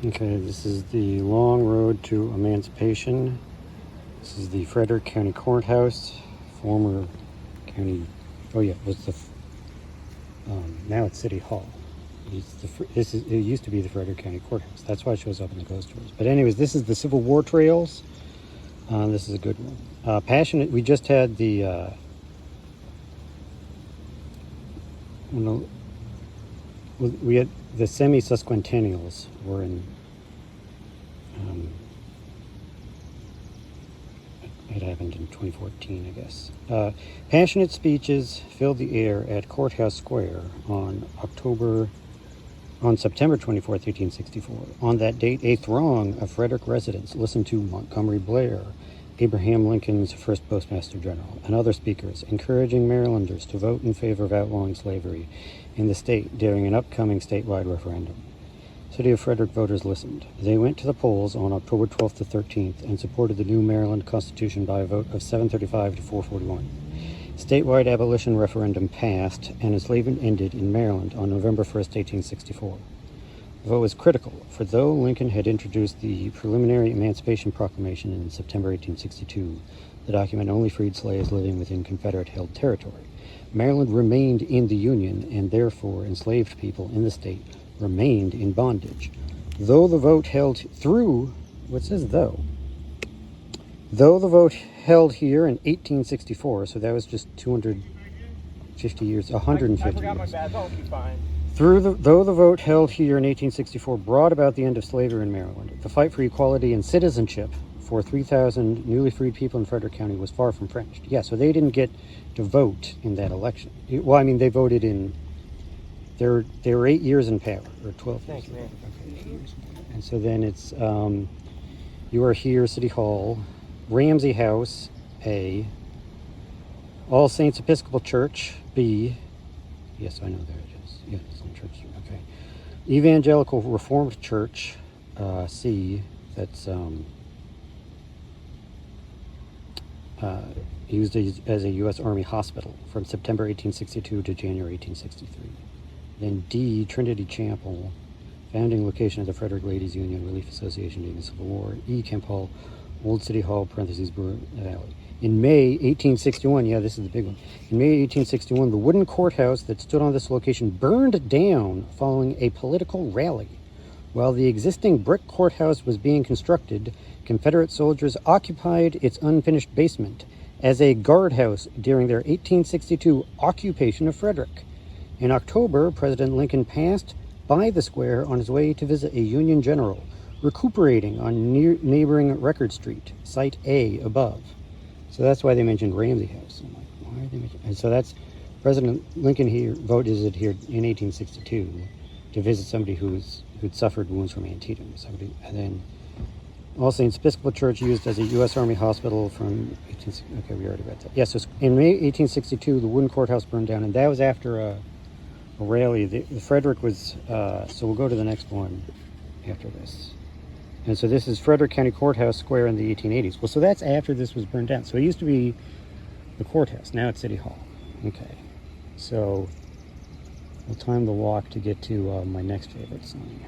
Okay, this is the long road to Emancipation. This is the Frederick County Courthouse, former county, oh yeah, it was the, now it's City Hall. It used to be the Frederick County Courthouse. That's why it shows up in the ghost tours. But anyways, this is the Civil War trails. This is a good one. Passionate, we just had the, we had the semi-sesquicentennials were in, it happened in 2014, I guess. Passionate speeches filled the air at Courthouse Square on September 24, 1864. On that date, a throng of Frederick residents listened to Montgomery Blair, Abraham Lincoln's first postmaster general, and other speakers, encouraging Marylanders to vote in favor of outlawing slavery in the state during an upcoming statewide referendum. City of Frederick voters listened. They went to the polls on October 12th to 13th and supported the new Maryland Constitution by a vote of 735 to 441. Statewide abolition referendum passed, and enslavement ended in Maryland on November 1st, 1864. The vote was critical, for though Lincoln had introduced the preliminary Emancipation Proclamation in September 1862, the document only freed slaves living within Confederate-held territory. Maryland remained in the Union, and therefore enslaved people in the state remained in bondage. Though the vote held through, what says though? Though the vote held here in 1864, so that was just 250 years, 150 years. Though the vote held here in 1864 brought about the end of slavery in Maryland, the fight for equality and citizenship for 3,000 newly freed people in Frederick County was far from finished. Yeah, so they didn't get to vote in that election. Well, I mean, they voted in, they were 8 years in power, or 12 years. Okay, 8 years. And so then it's, you are here, City Hall, Ramsey House, A, All Saints Episcopal Church, B, yes, I know there it is. Yeah, it's in church, okay. Evangelical Reformed Church, C, that's used as a U.S. Army hospital from September 1862 to January 1863. Then D, Trinity Chapel, founding location of the Frederick Ladies Union Relief Association during the Civil War. E, Kemp Hall, Old City Hall, parentheses, Brewer Valley. In May 1861, yeah, this is the big one. In May 1861, the wooden courthouse that stood on this location burned down following a political rally. While the existing brick courthouse was being constructed, Confederate soldiers occupied its unfinished basement as a guardhouse during their 1862 occupation of Frederick. In October, President Lincoln passed by the square on his way to visit a Union general, recuperating on neighboring Record Street, Site A above. So that's why they mentioned Ramsey House. I'm like, why are they mentioning? And so that's President Lincoln here visited here in 1862 to visit somebody who'd suffered wounds from Antietam. And then All Saints Episcopal Church used as a U.S. Army hospital from 1860. Okay, we already read that. Yeah, so in May 1862, the wooden courthouse burned down, and that was after a rally. The Frederick was, so we'll go to the next one after this. And so this is Frederick County Courthouse Square in the 1880s. Well, so that's after this was burned down. So it used to be the courthouse. Now it's City Hall. Okay. So we'll time the walk to get to my next favorite sign.